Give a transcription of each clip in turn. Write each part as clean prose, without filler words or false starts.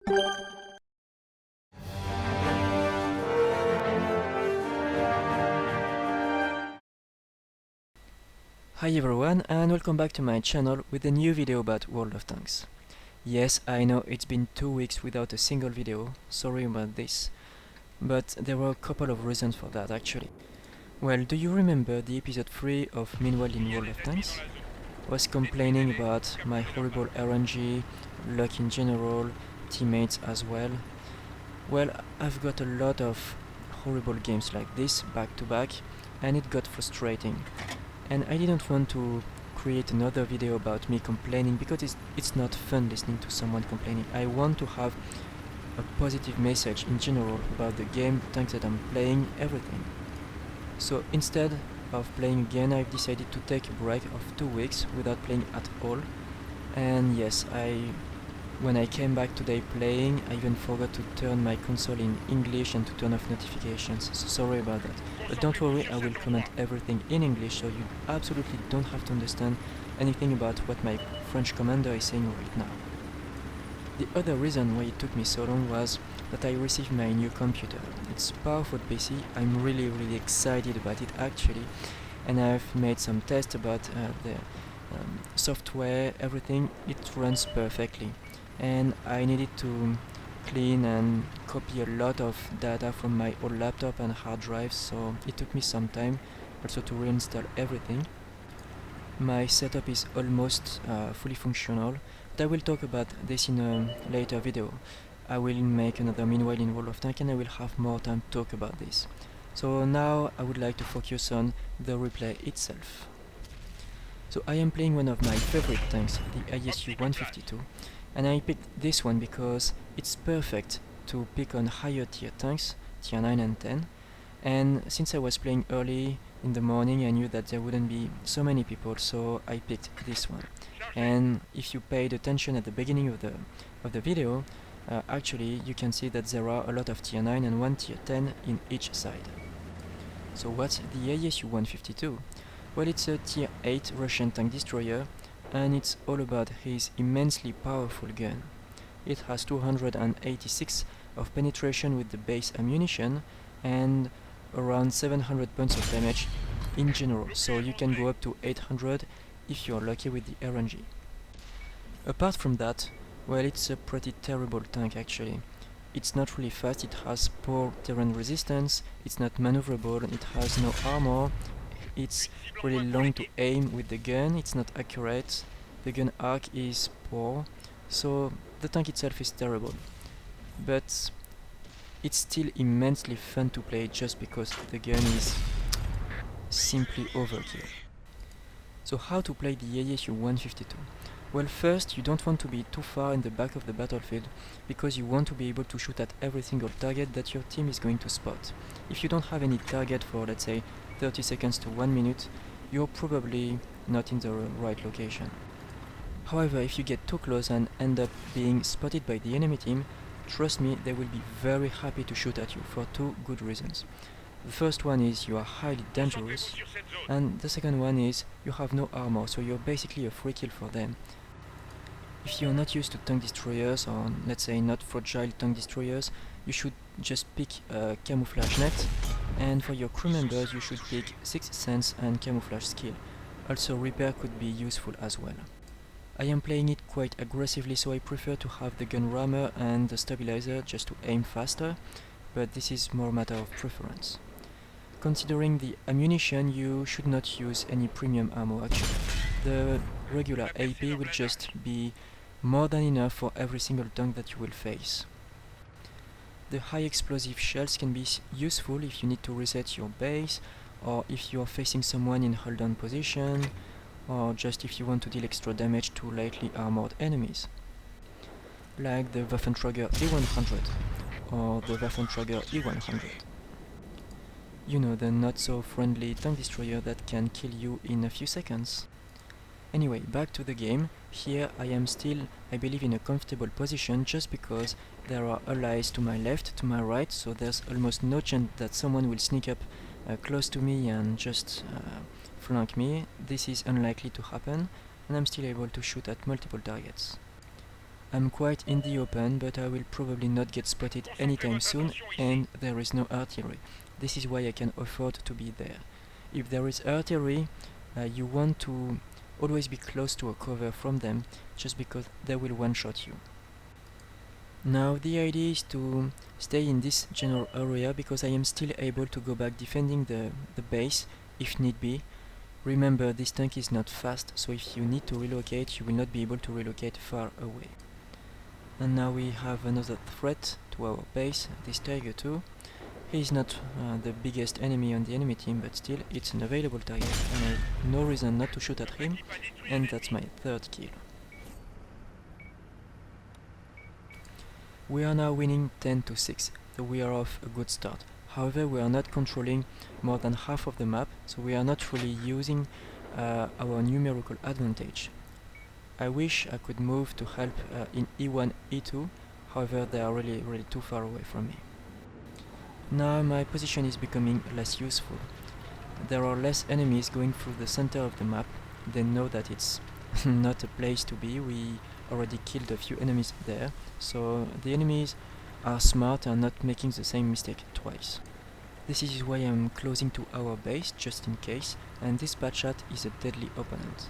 Hi everyone, and welcome back to my channel with a new video about World of Tanks. Yes, I know it's been 2 weeks without a single video, sorry about this, but there were a couple of reasons for that actually. Well, do you remember the episode 3 of Meanwhile in World of Tanks? I was complaining about my horrible RNG, luck in general, teammates as well. Well, I've got a lot of horrible games like this back to back, and it got frustrating. And I didn't want to create another video about me complaining because it's not fun listening to someone complaining. I want to have a positive message in general about the game, tanks that I'm playing, everything. So instead of playing again, I've decided to take a break of 2 weeks without playing at all. And yes, when I came back today playing, I even forgot to turn my console in English and to turn off notifications, so sorry about that. But don't worry, I will comment everything in English, so you absolutely don't have to understand anything about what my French commander is saying right now. The other reason why it took me so long was that I received my new computer. It's a powerful PC, I'm really excited about it actually, and I've made some tests about the software, everything. It runs perfectly. And I needed to clean and copy a lot of data from my old laptop and hard drives, so it took me some time also to reinstall everything. My setup is almost fully functional, but I will talk about this in a later video. I will make another Meanwhile in World of Tanks and I will have more time to talk about this. So now I would like to focus on the replay itself. So I am playing one of my favorite tanks, the ISU 152, and I picked this one because it's perfect to pick on higher tier tanks, tier 9 and 10, and since I was playing early in the morning I knew that there wouldn't be so many people, so I picked this one. And if you paid attention at the beginning of the video, actually you can see that there are a lot of tier 9 and 1 tier 10 in each side. So what's the ISU 152? Well, it's a tier 8 Russian tank destroyer, and it's all about his immensely powerful gun. It has 286 of penetration with the base ammunition and around 700 points of damage in general, so you can go up to 800 if you're lucky with the RNG. Apart from that, well, it's a pretty terrible tank actually. It's not really fast, it has poor terrain resistance, it's not maneuverable, it has no armor, it's really long to aim with the gun, it's not accurate, the gun arc is poor, so the tank itself is terrible. But it's still immensely fun to play just because the gun is simply overkill. So how to play the ISU 152? Well, first, you don't want to be too far in the back of the battlefield, because you want to be able to shoot at every single target that your team is going to spot. If you don't have any target for, let's say, 30 seconds to 1 minute, you're probably not in the right location. However, if you get too close and end up being spotted by the enemy team, trust me, they will be very happy to shoot at you for 2 good reasons. The first one is you are highly dangerous, and the second one is you have no armor, so you're basically a free kill for them. If you're not used to tank destroyers, or let's say not fragile tank destroyers, you should just pick a camouflage net, and for your crew members you should pick 6th sense and camouflage skill. Also repair could be useful as well. I am playing it quite aggressively, so I prefer to have the gun rammer and the stabilizer just to aim faster, but this is more a matter of preference. Considering the ammunition, you should not use any premium ammo actually. The regular AP will just be more than enough for every single tank that you will face. The high explosive shells can be useful if you need to reset your base, or if you are facing someone in hold down position, or just if you want to deal extra damage to lightly armored enemies, like the Waffenträger E100 or the Waffenträger E100. You know, the not so friendly tank destroyer that can kill you in a few seconds. Anyway, back to the game. Here I am still, I believe, in a comfortable position just because there are allies to my left, to my right, so there's almost no chance that someone will sneak up close to me and just flank me. This is unlikely to happen, and I'm still able to shoot at multiple targets. I'm quite in the open, but I will probably not get spotted anytime soon, and there is no artillery. This is why I can afford to be there. If there is artillery, you want to always be close to a cover from them, just because they will one-shot you. Now the idea is to stay in this general area because I am still able to go back defending the base if need be. Remember, this tank is not fast, so if you need to relocate, you will not be able to relocate far away. And now we have another threat to our base, this Tiger 2. He is not the biggest enemy on the enemy team, but still it's an available target and I have no reason not to shoot at him, and that's my third kill. We are now winning 10-6, so we are off a good start. However, we are not controlling more than half of the map, so we are not really using our numerical advantage. I wish I could move to help in E1, E2, however they are really too far away from me. Now my position is becoming less useful. There are less enemies going through the center of the map. They know that it's not a place to be. We already killed a few enemies there, so the enemies are smart and not making the same mistake twice. This is why I'm closing to our base, just in case, and this Batchat is a deadly opponent.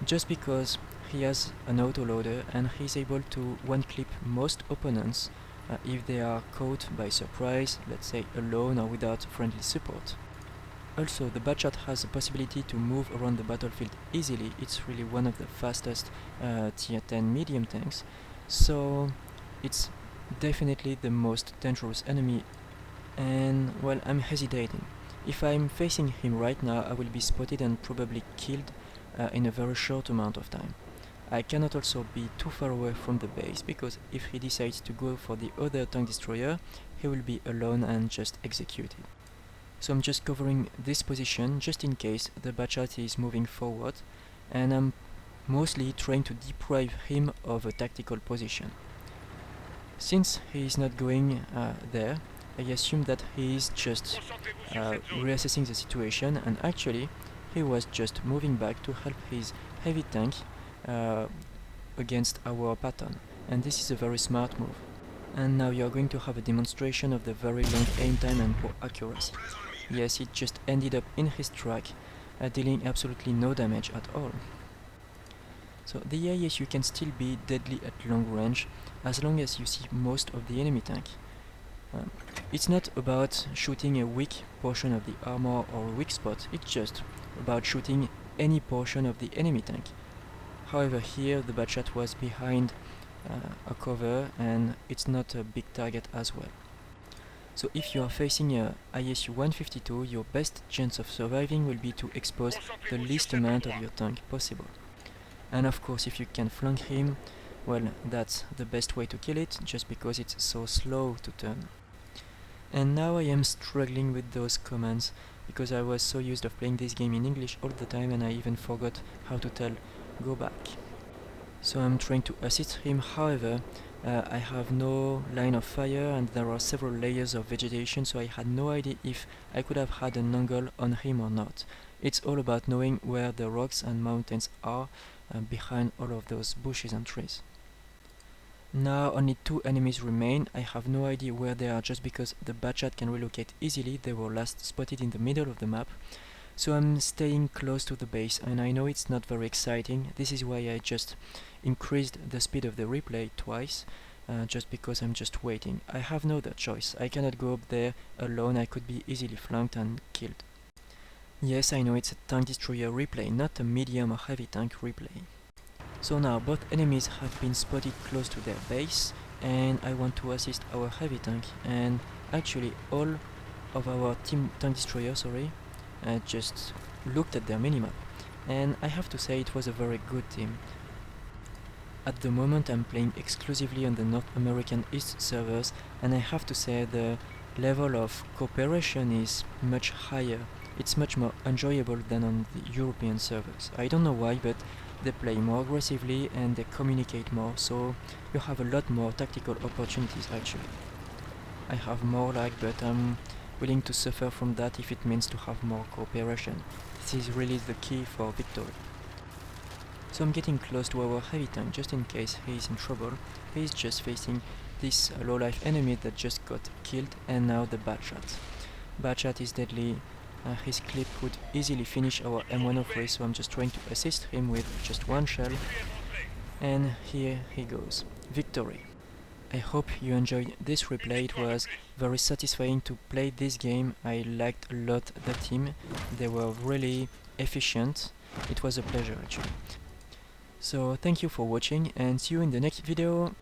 Just because he has an autoloader and he's able to one-clip most opponents if they are caught by surprise, let's say alone or without friendly support. Also, the Batchat has the possibility to move around the battlefield easily. It's really one of the fastest tier 10 medium tanks, so it's definitely the most dangerous enemy, and well, I'm hesitating. If I'm facing him right now, I will be spotted and probably killed in a very short amount of time. I cannot also be too far away from the base, because if he decides to go for the other tank destroyer, he will be alone and just executed. So I'm just covering this position just in case the Batchat is moving forward, and I'm mostly trying to deprive him of a tactical position. Since he is not going there, I assume that he is just reassessing the situation, and actually he was just moving back to help his heavy tank against our pattern, and this is a very smart move. And now you are going to have a demonstration of the very long aim time and poor accuracy. Yes, it just ended up in his track, dealing absolutely no damage at all. So the ISU can still be deadly at long range, as long as you see most of the enemy tank. It's not about shooting a weak portion of the armor or a weak spot, it's just about shooting any portion of the enemy tank. However, here the Batchat was behind a cover and it's not a big target as well. So if you are facing a ISU 152, your best chance of surviving will be to expose the least amount of your tank possible. And of course, if you can flank him, well, that's the best way to kill it, just because it's so slow to turn. And now I am struggling with those commands, because I was so used of playing this game in English all the time and I even forgot how to tell go back. So I'm trying to assist him, however, I have no line of fire and there are several layers of vegetation, so I had no idea if I could have had an angle on him or not. It's all about knowing where the rocks and mountains are behind all of those bushes and trees. Now only 2 enemies remain. I have no idea where they are, just because the Batchat can relocate easily. They were last spotted in the middle of the map. So I'm staying close to the base, and I know it's not very exciting. This is why I just increased the speed of the replay twice, just because I'm just waiting. I have no other choice. I cannot go up there alone. I could be easily flanked and killed. Yes, I know it's a tank destroyer replay, not a medium or heavy tank replay. So now both enemies have been spotted close to their base, and I want to assist our heavy tank, and actually all of our team tank destroyer, just looked at their minimap, and I have to say it was a very good team. At the moment I'm playing exclusively on the North American East servers, and I have to say the level of cooperation is much higher. It's much more enjoyable than on the European servers. I don't know why, but they play more aggressively and they communicate more, so you have a lot more tactical opportunities actually. I have more lag, but I'm willing to suffer from that if it means to have more cooperation. This is really the key for victory. So I'm getting close to our heavy tank just in case he's in trouble. He's just facing this low life enemy that just got killed, and now the bad shot. Bad shot is deadly. His clip would easily finish our M103, so I'm just trying to assist him with just one shell. And here he goes. Victory. I hope you enjoyed this replay. It was very satisfying to play this game. I liked a lot the team. They were really efficient. It was a pleasure actually. So thank you for watching and see you in the next video.